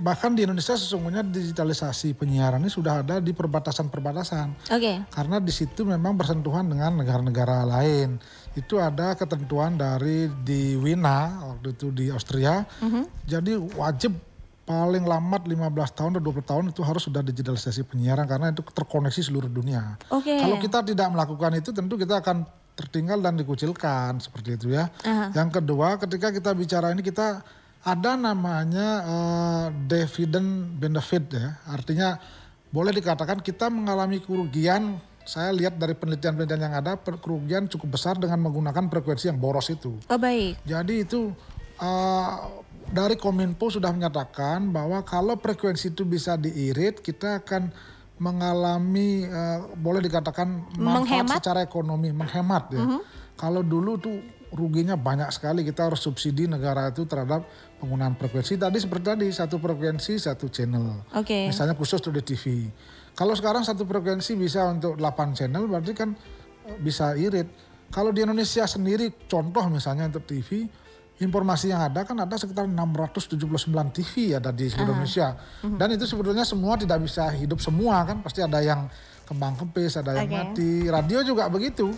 Bahkan di Indonesia sesungguhnya digitalisasi penyiaran ini sudah ada di perbatasan-perbatasan. Karena di situ memang bersentuhan dengan negara-negara lain. Itu ada ketentuan dari di Wina, waktu itu di Austria. Jadi wajib paling lambat 15 tahun atau 20 tahun itu harus sudah digitalisasi penyiaran karena itu terkoneksi seluruh dunia. Kalau kita tidak melakukan itu tentu kita akan tertinggal dan dikucilkan seperti itu ya. Yang kedua, ketika kita bicara ini kita ada namanya dividend benefit ya. Artinya boleh dikatakan kita mengalami kerugian. Saya lihat dari penelitian-penelitian yang ada, kerugian cukup besar dengan menggunakan frekuensi yang boros itu. Jadi itu dari Kominfo sudah menyatakan bahwa kalau frekuensi itu bisa diirit, kita akan mengalami boleh dikatakan manfaat secara ekonomi, menghemat ya. Kalau dulu tuh ruginya banyak sekali, kita harus subsidi negara itu terhadap penggunaan frekuensi. Tadi seperti tadi, satu frekuensi, satu channel. Misalnya khusus untuk di TV. Kalau sekarang satu frekuensi bisa untuk 8 channel, berarti kan bisa irit. Kalau di Indonesia sendiri, contoh misalnya untuk TV, informasi yang ada kan ada sekitar 679 TV ada di Indonesia. Dan itu sebetulnya semua tidak bisa hidup semua kan. Pasti ada yang kembang kempis, ada yang mati. Radio juga begitu.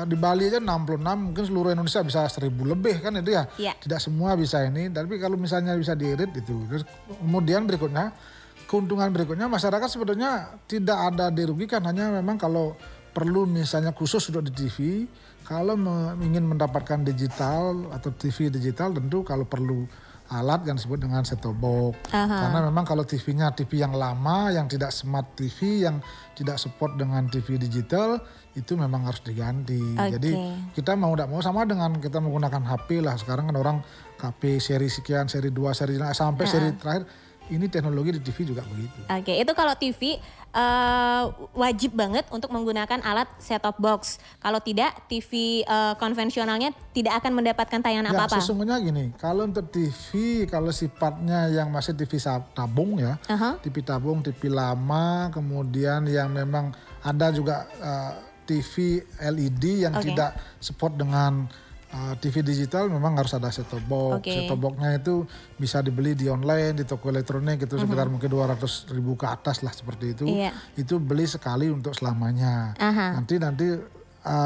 Di Bali aja 66, mungkin seluruh Indonesia bisa 1000 lebih kan itu ya. Tidak semua bisa ini. Tapi kalau misalnya bisa diirit itu. Kemudian berikutnya, keuntungan berikutnya masyarakat sebetulnya tidak ada dirugikan. Hanya memang kalau perlu misalnya khusus untuk di TV, kalau ingin mendapatkan digital atau TV digital tentu kalau perlu alat yang disebut dengan set-top box. Karena memang kalau TV-nya TV yang lama, yang tidak smart TV, yang tidak support dengan TV digital, itu memang harus diganti. Jadi kita mau tidak mau sama dengan kita menggunakan HP lah. Sekarang kan orang HP seri sekian, seri 2, seri sampai seri terakhir. Ini teknologi di TV juga begitu. Itu kalau TV wajib banget untuk menggunakan alat set-top box. Kalau tidak, TV konvensionalnya tidak akan mendapatkan tayangan apa-apa. Sesungguhnya gini, kalau untuk TV, kalau sifatnya yang masih TV tabung ya, TV tabung, TV lama, kemudian yang memang ada juga TV LED yang tidak support dengan TV digital, memang harus ada set-top box. Set-top box-nya itu bisa dibeli di online, di toko elektronik itu sekitar mungkin 200.000 ke atas lah seperti itu. Itu beli sekali untuk selamanya. Nanti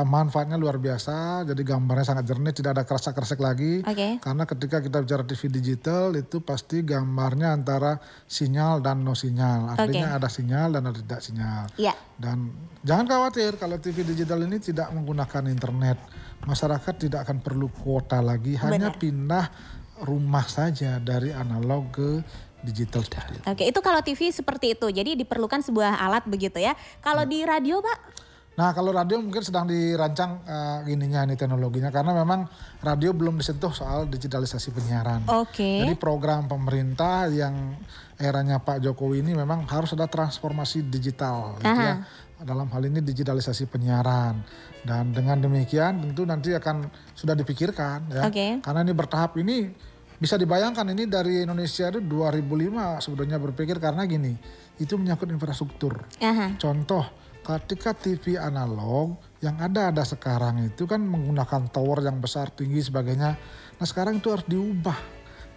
manfaatnya luar biasa, jadi gambarnya sangat jernih, tidak ada kerasak-kerasak lagi. Karena ketika kita bicara TV digital itu pasti gambarnya antara sinyal dan no sinyal. Artinya ada sinyal dan ada tidak sinyal. Dan jangan khawatir kalau TV digital ini tidak menggunakan internet. Masyarakat tidak akan perlu kuota lagi, hanya pindah rumah saja dari analog ke digital seperti itu. Itu kalau TV seperti itu, jadi diperlukan sebuah alat begitu ya. Kalau di radio Pak? Nah kalau radio mungkin sedang dirancang ininya ini teknologinya, karena memang radio belum disentuh soal digitalisasi penyiaran. Jadi program pemerintah yang eranya Pak Jokowi ini memang harus ada transformasi digital gitu ya. Dalam hal ini digitalisasi penyiaran, dan dengan demikian tentu nanti akan sudah dipikirkan ya. Karena ini bertahap, ini bisa dibayangkan ini dari Indonesia itu 2005 sebetulnya berpikir, karena gini, itu menyangkut infrastruktur. Contoh, ketika TV analog yang ada sekarang itu kan menggunakan tower yang besar, tinggi, sebagainya. Nah sekarang itu harus diubah.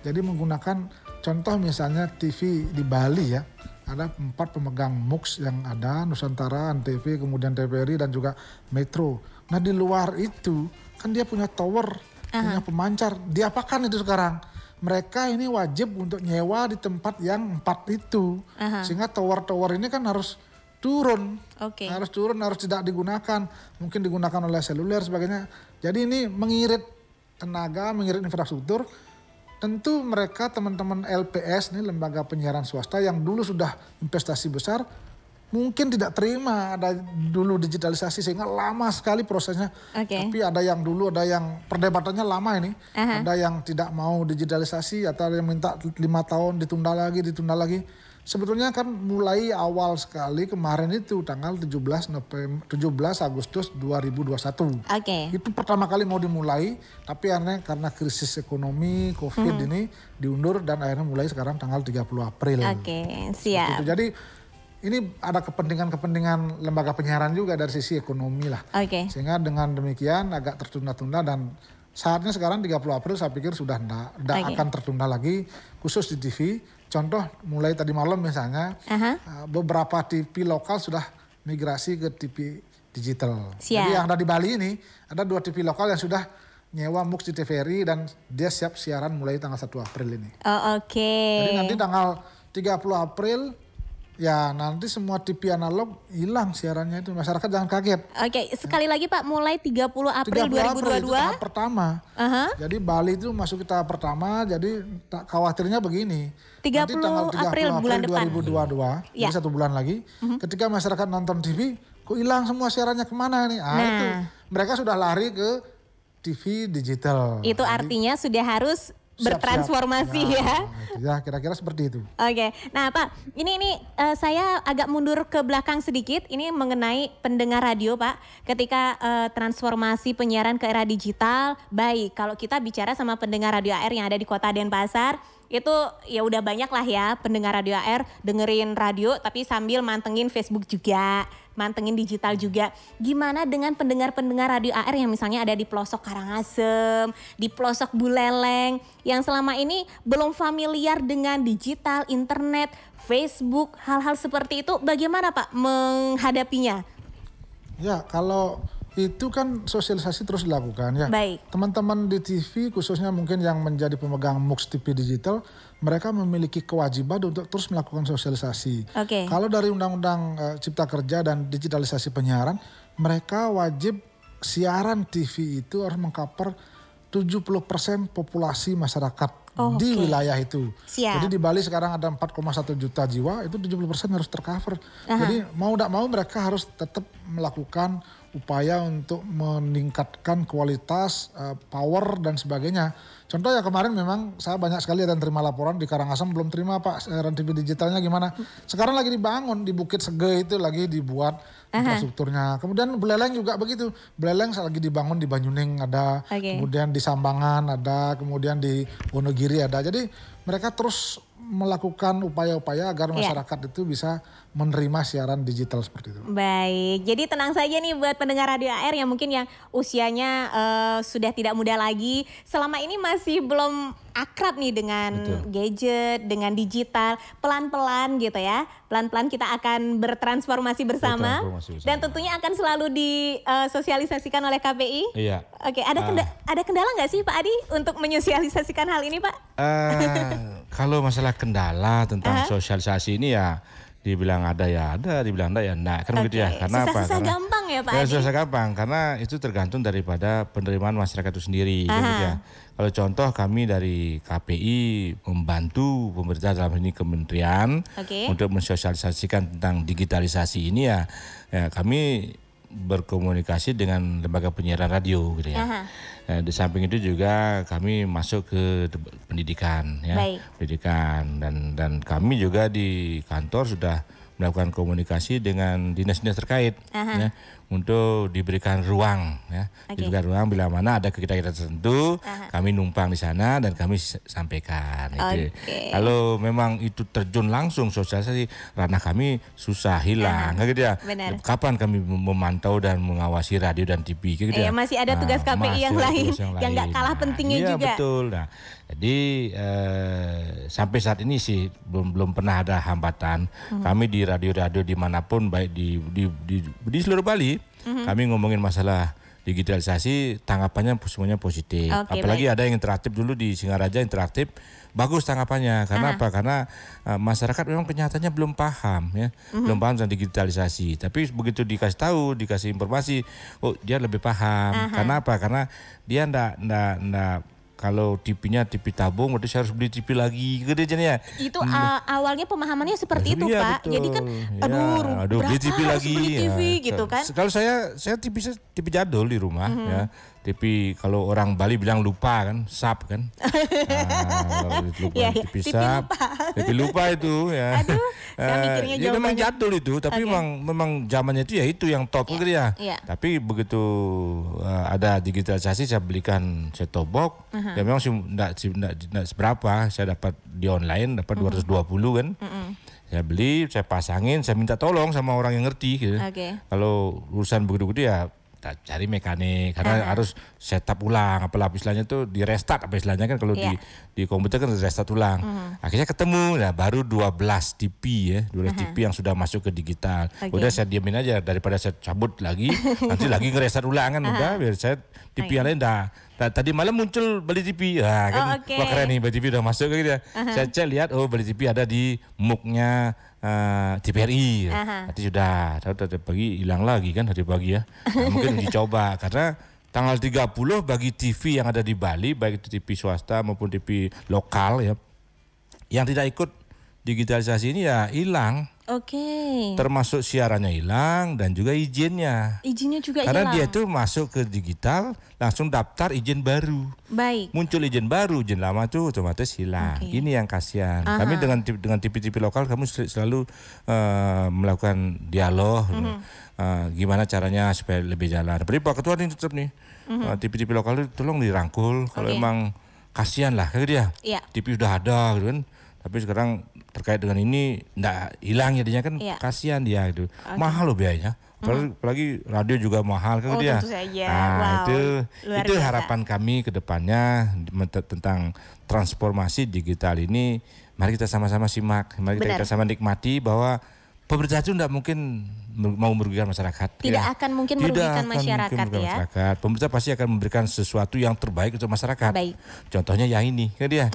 Jadi menggunakan contoh misalnya TV di Bali ya. Ada 4 pemegang MUX yang ada, Nusantara, Antv, kemudian TVRI dan juga Metro. Nah di luar itu kan dia punya tower, punya pemancar. Diapakan itu sekarang? Mereka ini wajib untuk nyewa di tempat yang 4 itu. Sehingga tower-tower ini kan harus turun. Harus turun, harus tidak digunakan. Mungkin digunakan oleh seluler sebagainya. Jadi ini mengirit tenaga, mengirit infrastruktur. Tentu mereka teman-teman LPS ini, lembaga penyiaran swasta yang dulu sudah investasi besar, mungkin tidak terima ada dulu digitalisasi sehingga lama sekali prosesnya. Tapi ada yang dulu, ada yang perdebatannya lama ini. Ada yang tidak mau digitalisasi atau yang minta 5 tahun ditunda lagi. Sebetulnya kan mulai awal sekali kemarin itu tanggal 17 Agustus 2021. Itu pertama kali mau dimulai, tapi karena krisis ekonomi COVID ini diundur dan akhirnya mulai sekarang tanggal 30 April. Siap. Gitu. Jadi ini ada kepentingan lembaga penyiaran juga dari sisi ekonomi lah. Sehingga dengan demikian agak tertunda-tunda, dan saatnya sekarang 30 April saya pikir sudah tidak akan tertunda lagi, khusus di TV. Contoh mulai tadi malam misalnya beberapa TV lokal sudah migrasi ke TV digital. Jadi yang ada di Bali ini ada 2 TV lokal yang sudah nyewa MUX di TVRI dan dia siap siaran mulai tanggal 1 April ini. Jadi nanti tanggal 30 April ya nanti semua TV analog hilang siarannya itu, masyarakat jangan kaget. Sekali lagi Pak, mulai 30 April 2022. Itu tahap pertama. Jadi Bali itu masuk ke tahap pertama, jadi khawatirnya begini. 30 nanti tanggal 30 April bulan depan. 2022, jadi 1 bulan lagi, ketika masyarakat nonton TV, kok hilang semua siarannya kemana nih? Itu mereka sudah lari ke TV digital. Itu artinya sudah harus bertransformasi ya. Kira-kira seperti itu. Nah Pak, ini saya agak mundur ke belakang sedikit. Ini mengenai pendengar radio Pak. Ketika transformasi penyiaran ke era digital, baik kalau kita bicara sama pendengar radio AR yang ada di Kota Denpasar, itu ya udah banyak lah ya pendengar radio AR dengerin radio tapi sambil mantengin Facebook juga, mantengin digital juga. Gimana dengan pendengar-pendengar radio AR yang misalnya ada di pelosok Karangasem, di pelosok Buleleng, yang selama ini belum familiar dengan digital, internet, Facebook, hal-hal seperti itu, bagaimana Pak menghadapinya? Ya kalau itu kan sosialisasi terus dilakukan ya. Teman-teman di TV khususnya mungkin yang menjadi pemegang MUX TV digital, mereka memiliki kewajiban untuk terus melakukan sosialisasi. Kalau dari Undang-Undang Cipta Kerja dan digitalisasi penyiaran, mereka wajib siaran TV itu harus mengcover 70% populasi masyarakat di wilayah itu. Siap. Jadi di Bali sekarang ada 4,1 juta jiwa, itu 70% harus tercover. Jadi mau tidak mau mereka harus tetap melakukan upaya untuk meningkatkan kualitas, power dan sebagainya. Contoh ya kemarin memang saya banyak sekali ada yang terima laporan di Karangasem belum terima Pak siaran TV digitalnya gimana. Sekarang lagi dibangun di Bukit Sege itu lagi dibuat infrastrukturnya. Kemudian Buleleng juga begitu. Buleleng lagi dibangun di Banyuning ada, kemudian di Sambangan ada, kemudian di Wonogiri ada. Jadi mereka terus melakukan upaya-upaya agar masyarakat itu bisa menerima siaran digital seperti itu. Baik, jadi tenang saja nih buat pendengar Radio AR yang mungkin yang usianya sudah tidak muda lagi, selama ini masih belum akrab nih dengan gadget, dengan digital, pelan-pelan gitu ya. Pelan-pelan kita akan bertransformasi bersama. Dan tentunya akan selalu disosialisasikan oleh KPI. Iya. Oke, ada kendala nggak sih Pak Adi untuk menyosialisasikan hal ini Pak? Kalau masalah kendala tentang sosialisasi ini ya dibilang ada ya ada, dibilang enggak ya enggak. Kan begitu ya. Karena apa? Susah gampang ya Pak Adi? Susah gampang karena itu tergantung daripada penerimaan masyarakat itu sendiri. Kan begitu ya. Kalau contoh kami dari KPI membantu pemerintah dalam ini kementerian untuk mensosialisasikan tentang digitalisasi ini ya kami berkomunikasi dengan lembaga penyiaran radio gitu ya. Di samping itu juga kami masuk ke pendidikan ya. Pendidikan dan kami juga di kantor sudah melakukan komunikasi dengan dinas-dinas terkait ya, untuk diberikan ruang ya. Diberikan ruang bila mana ada kegiatan tertentu kami numpang di sana dan kami sampaikan gitu. Kalau memang itu terjun langsung sosialisasi ranah kami susah hilang gitu ya. Kapan kami memantau dan mengawasi radio dan TV gitu ya. Masih ada tugas KPI yang lain yang nggak kalah pentingnya juga. Iya betul. Nah, jadi sampai saat ini sih belum pernah ada hambatan. Kami di radio-radio dimanapun baik di seluruh Bali, kami ngomongin masalah digitalisasi, tanggapannya semuanya positif. Apalagi ada yang interaktif dulu di Singaraja interaktif, bagus tanggapannya. Karena apa? Karena masyarakat memang kenyataannya belum paham ya, belum paham tentang digitalisasi. Tapi begitu dikasih tahu, dikasih informasi, oh dia lebih paham. Karena apa? Karena dia ndak kalau TV-nya TV tabung, berarti saya harus beli TV lagi, gitu ya. Itu awalnya pemahamannya seperti itu Pak. Betul. Jadi kan, aduh beli TV lagi, beli TV gitu kan. Kalau saya TV jadul di rumah ya. TV kalau orang Bali bilang lupa kan, sap kan. TV sap, TV lupa itu ya. Aduh, saya mikirnya ya memang jadul itu, tapi memang zamannya itu ya itu yang top gitu ya. Tapi begitu ada digitalisasi saya belikan set-top box, ya memang sih enggak seberapa, saya dapat di online dapat 220 kan. Saya beli, saya pasangin, saya minta tolong sama orang yang ngerti gitu. Kalau urusan begitu-begitu ya cari mekanik karena harus setup ulang, apalagi istilahnya tuh di restart apa istilahnya kan kalau di komputer kan restart ulang. Akhirnya ketemu baru 12 TV ya, 12 TV yang sudah masuk ke digital. Udah saya diamin aja daripada saya cabut lagi, nanti lagi ngerestart ulang kan udah biar saya TV yang lain tadi malam muncul beli TV. Wah keren nih, beli TV udah masuk gitu ya. Saya cek lihat beli TV ada di MUK-nya TVRI. Nanti sudah pagi hilang lagi kan hari pagi ya. Mungkin dicoba karena tanggal 30 bagi TV yang ada di Bali, baik itu TV swasta maupun TV lokal ya, yang tidak ikut digitalisasi ini ya hilang. Termasuk siarannya hilang dan juga izinnya. Izinnya juga karena hilang. Dia tuh masuk ke digital langsung daftar izin baru. Muncul izin baru, izin lama tuh otomatis hilang. Ini yang kasihan. Kami dengan TV-TV lokal kami selalu melakukan dialog. Gimana caranya supaya lebih jalan. Tapi Pak Ketua ini tetap nih TV-TV lokal itu tolong dirangkul. Kalau emang kasihan lah kayak dia. TV udah ada gitu kan. Tapi sekarang terkait dengan ini enggak hilang jadinya kan kasihan dia gitu. Mahal loh biayanya. Apalagi radio juga mahal kan dia. Tentu saja. Itu harapan kami ke depannya tentang transformasi digital ini. Mari kita sama-sama simak, mari kita sama nikmati bahwa pemerintah itu tidak mungkin mau merugikan masyarakat. Tidak akan mungkin merugikan masyarakat ya. Pemerintah pasti akan memberikan sesuatu yang terbaik untuk masyarakat. Contohnya yang ini kan dia.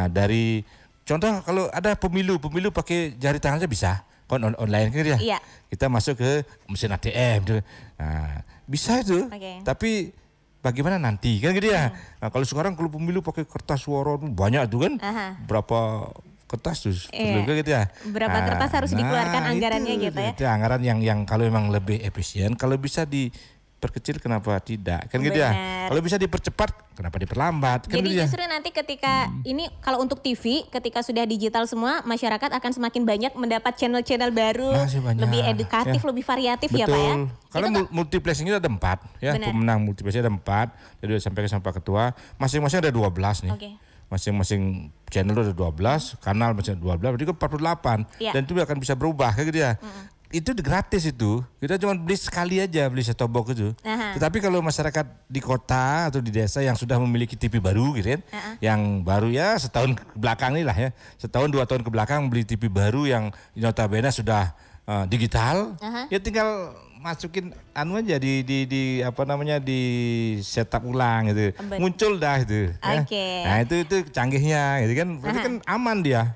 Dari contoh kalau ada pemilu pakai jari tangan aja bisa, online kan dia. Kita masuk ke mesin ATM, bisa itu. Tapi bagaimana nanti kan gitu ya. Nah, kalau sekarang kalau pemilu pakai kertas suara banyak tuh kan, berapa kertas tuh gitu ya. Berapa kertas harus dikeluarkan anggarannya gitu ya. Itu anggaran yang kalau memang lebih efisien, kalau bisa diperkecil kenapa tidak kan gitu ya. Kalau bisa dipercepat kenapa diperlambat kan. Jadi gitu justru ya. nanti ketika ini kalau untuk TV ketika sudah digital semua, masyarakat akan semakin banyak mendapat channel-channel baru, lebih edukatif, lebih variatif. Betul. Ya Pak ya. Karena multiplexingnya ada 4 ya. Benar. Pemenang multiplexing ada 4. Jadi disampaikan sama Pak Ketua, masing-masing ada 12 nih. Masing-masing channel ada 12, kanal masing 12, berarti kan 48. Dan itu akan bisa berubah kayak gitu ya. Itu gratis itu. Kita cuma beli sekali aja, beli set-top box itu. Tetapi kalau masyarakat di kota atau di desa yang sudah memiliki TV baru gitu kan, yang baru ya setahun ke belakang ini lah ya, setahun 2 tahun ke belakang beli TV baru yang notabene sudah digital, ya tinggal masukin aja di apa namanya di setup ulang gitu. Muncul dah itu. Nah, itu canggihnya gitu kan. Berarti kan aman dia.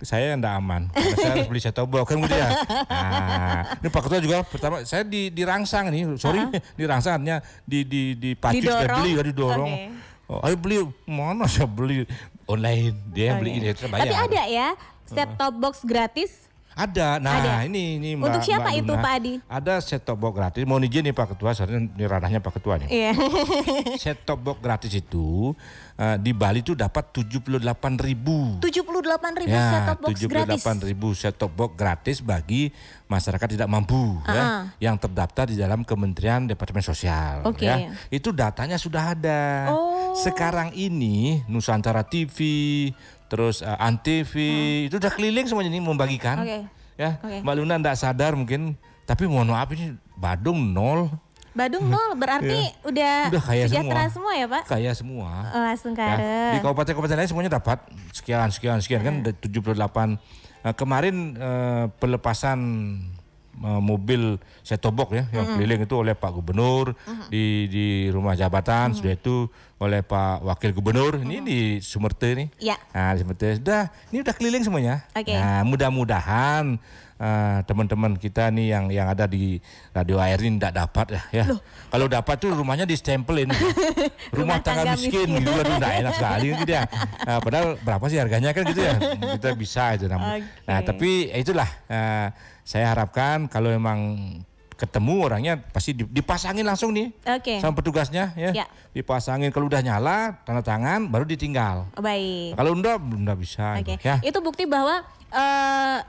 Saya enggak aman. Saya harus beli set-top box kan gitu ya. Nah, ini Pak Ketua juga pertama saya dirangsang nih, dirangsangnya di pacu sudah beli, didorong. Ayo beli, mana saya beli online, dia beli ini bayar. Tapi ada ya set-top box gratis. Ada. Nah, ini Mbak. Untuk siapa itu Pak Adi? Ada set-top box gratis. Mau izin nih Pak Ketua, soalnya ini ranahnya Pak Ketua nih. Iya. Set-top box gratis itu di Bali itu dapat 78.000. 78.000 set-top box gratis. 78.000 set-top box gratis bagi masyarakat tidak mampu ya, yang terdaftar di dalam Kementerian Departemen Sosial. Ya. Itu datanya sudah ada. Sekarang ini Nusantara TV, terus Antv itu udah keliling semuanya ini membagikan. Ya, Mbak Luna enggak sadar mungkin, tapi mohon maaf ini Badung 0. Badung 0 berarti udah kaya sejahtera semua ya Pak? Kaya semua. Langsung kaya. Ya, di kabupaten-kabupaten lain semuanya dapat sekian kan 78. Kemarin pelepasan mobil set-top box ya yang keliling itu oleh Pak Gubernur di rumah jabatan, sudah itu oleh Pak Wakil Gubernur ini di Sumerte nih. Nah, di Sumerte ini udah keliling semuanya. Nah, mudah-mudahan teman-teman kita nih yang ada di Radio AR ini tidak dapat ya. Kalau dapat tuh rumahnya distempelin. Rumah tangga miskin gitu, aduh enggak enak sekali gitu ya. Padahal berapa sih harganya kan gitu ya. Kita bisa itu namanya. Nah, tapi itulah saya harapkan kalau memang ketemu orangnya pasti dipasangin langsung nih sama petugasnya ya. Dipasangin, kalau udah nyala tanda tangan baru ditinggal. Baik. Kalau enggak bisa. Ya. Itu bukti bahwa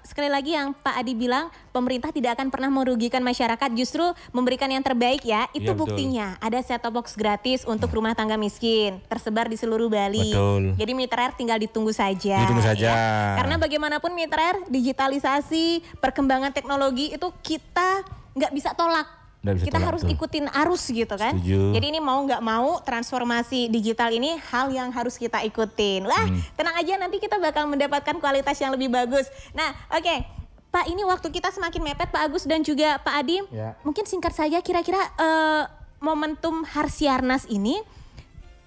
sekali lagi yang Pak Adi bilang, pemerintah tidak akan pernah merugikan masyarakat, justru memberikan yang terbaik ya. Itu buktinya. Ada set-top box gratis untuk rumah tangga miskin tersebar di seluruh Bali. Jadi Mitra R tinggal ditunggu saja. Ya. Karena bagaimanapun Mitra R, digitalisasi, perkembangan teknologi itu kita nggak bisa tolak. Kita harus ikutin arus gitu kan. Jadi ini mau nggak mau transformasi digital ini hal yang harus kita ikutin. Wah, tenang aja, nanti kita bakal mendapatkan kualitas yang lebih bagus. Nah, Pak, ini waktu kita semakin mepet, Pak Agus dan juga Pak Adi. Mungkin singkat saja, kira-kira momentum Harsiarnas ini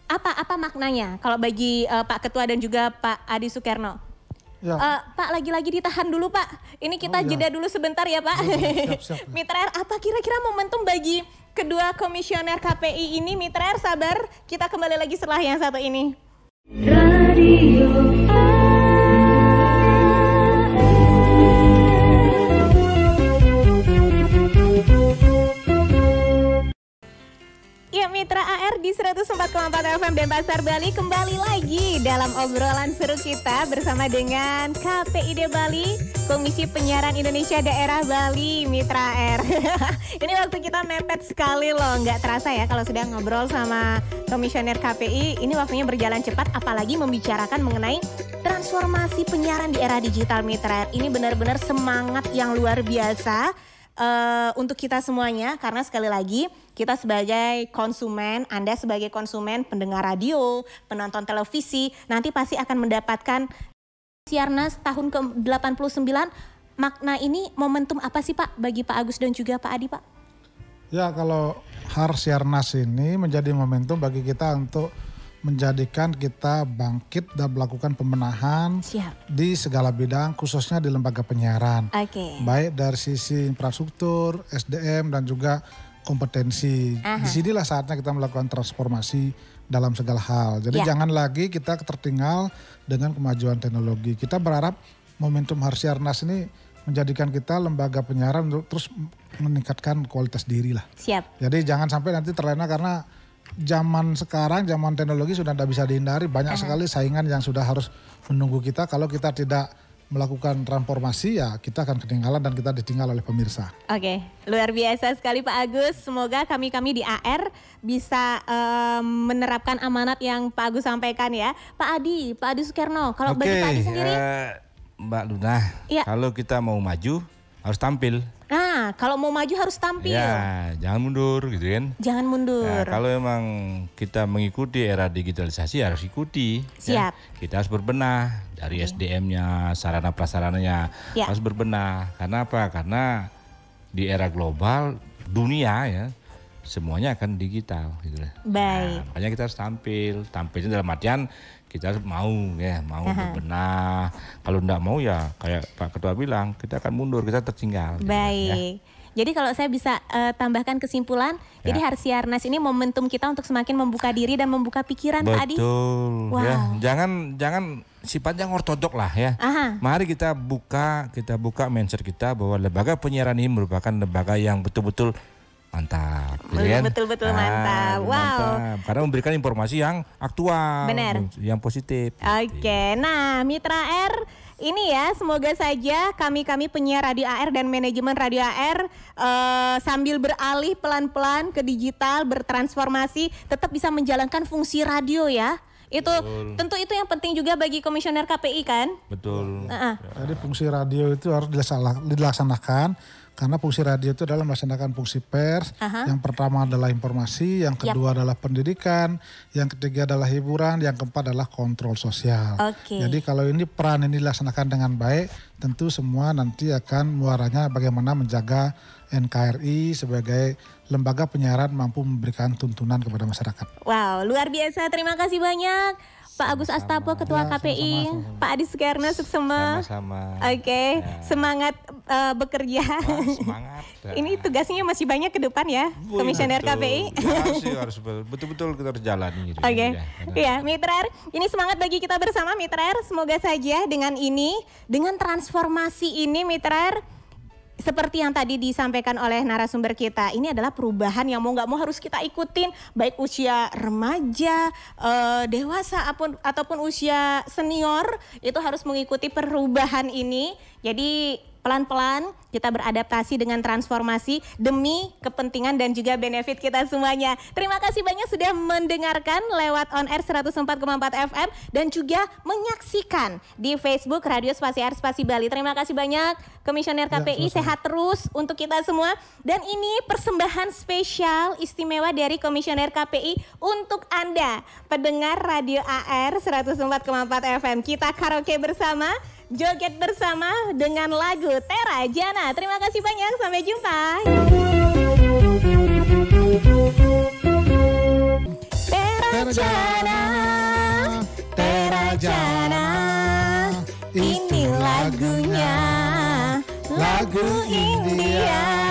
apa maknanya kalau bagi Pak Ketua dan juga Pak Adi Sukerno? Pak, lagi-lagi ditahan dulu Pak. Ini kita jeda dulu sebentar ya Pak. Siap. Mitra R, apa kira-kira momentum bagi kedua komisioner KPI ini? Mitra R, sabar, kita kembali lagi setelah yang satu ini. Radio Ya, Mitra AR di 104,4 FM Denpasar, Bali, kembali lagi dalam obrolan seru kita bersama dengan KPID Bali, Komisi Penyiaran Indonesia Daerah Bali, Mitra R. Ini waktu kita mepet sekali loh, nggak terasa ya kalau sudah ngobrol sama komisioner KPI. Ini waktunya berjalan cepat, apalagi membicarakan mengenai transformasi penyiaran di era digital, Mitra R. Ini benar-benar semangat yang luar biasa untuk kita semuanya, karena sekali lagi kita sebagai konsumen, Anda sebagai konsumen, pendengar radio, penonton televisi, nanti pasti akan mendapatkan Harsiarnas tahun ke-89. Makna ini momentum apa sih Pak bagi Pak Agus dan juga Pak Adi, Pak? Ya, kalau Harsiarnas ini menjadi momentum bagi kita untuk menjadikan kita bangkit dan melakukan pembenahan di segala bidang, khususnya di lembaga penyiaran. Baik dari sisi infrastruktur, SDM, dan juga kompetensi. Disinilah saatnya kita melakukan transformasi dalam segala hal. Jadi jangan lagi kita tertinggal dengan kemajuan teknologi. Kita berharap momentum Harsiarnas ini menjadikan kita lembaga penyiaran untuk terus meningkatkan kualitas diri lah. Siap. Jadi jangan sampai nanti terlena karena zaman sekarang, zaman teknologi sudah tidak bisa dihindari. Banyak sekali saingan yang sudah harus menunggu kita. Kalau kita tidak melakukan transformasi ya kita akan ketinggalan dan kita ditinggal oleh pemirsa. Oke, luar biasa sekali Pak Agus. Semoga kami di AR bisa menerapkan amanat yang Pak Agus sampaikan ya. Pak Adi Sukerno, kalau bagi Pak Adi sendiri? Mbak Luna, kalau kita mau maju harus tampil. Nah, kalau mau maju harus tampil. Ya, jangan mundur gitu kan. Jangan mundur. Nah, kalau memang kita mengikuti era digitalisasi harus ikuti. Siap. Ya. Kita harus berbenah dari SDM-nya, sarana prasarananya harus berbenah. Karena apa? Karena di era global dunia ya semuanya akan digital gitu. Baik. Nah, makanya kita harus tampil. Tampilnya dalam artian kita harus mau berbenah. Kalau enggak mau ya kayak Pak Ketua bilang, kita akan mundur, kita tertinggal. Baik. Gitu, ya. Jadi kalau saya bisa tambahkan kesimpulan, jadi Harsiarnas ini momentum kita untuk semakin membuka diri dan membuka pikiran, Pak Adi. Betul. Wow. Ya, jangan sifatnya ortodok lah ya. Mari kita buka mindset kita bahwa lembaga penyiaran ini merupakan lembaga yang betul-betul mantap, betul-betul mantap. Wow. Mantap. Karena memberikan informasi yang aktual, yang positif. Oke. Nah, Mitra R, ini ya semoga saja kami penyiar Radio AR dan manajemen Radio AR sambil beralih pelan-pelan ke digital, bertransformasi, tetap bisa menjalankan fungsi radio ya. Itu tentu itu yang penting juga bagi komisioner KPI kan? Betul. Jadi fungsi radio itu harus dilaksanakan. Karena fungsi radio itu adalah melaksanakan fungsi pers. Yang pertama adalah informasi, yang kedua adalah pendidikan, yang ketiga adalah hiburan, yang keempat adalah kontrol sosial. Jadi kalau ini peran ini dilaksanakan dengan baik, tentu semua nanti akan muaranya bagaimana menjaga NKRI sebagai lembaga penyiaran mampu memberikan tuntunan kepada masyarakat. Wow, luar biasa. Terima kasih banyak. Pak Agus Astapo, Ketua KPI, sama-sama. Pak Adi Sukerno, Suksema. Sama-sama. Oke, semangat bekerja. Semangat. Ini tugasnya masih banyak ke depan ya, komisioner KPI. Ya, harus betul-betul kita harus jalani. Oke, ya Mitra, ini semangat bagi kita bersama Mitra. Semoga saja dengan transformasi ini Mitra, seperti yang tadi disampaikan oleh narasumber kita, ini adalah perubahan yang mau nggak mau harus kita ikutin, baik usia remaja, dewasa ataupun usia senior, itu harus mengikuti perubahan ini. Jadi pelan-pelan kita beradaptasi dengan transformasi demi kepentingan dan juga benefit kita semuanya. Terima kasih banyak sudah mendengarkan lewat on air 104,4 FM dan juga menyaksikan di Facebook Radio Spasi Air Spasi Bali. Terima kasih banyak Komisioner KPI, sehat terus untuk kita semua. Dan ini persembahan spesial istimewa dari Komisioner KPI untuk Anda pendengar Radio AR 104,4 FM. Kita karaoke bersama, joget bersama dengan lagu Tera Jana. Terima kasih banyak, sampai jumpa. Tera Jana, Tera Jana, ini lagunya, lagu India.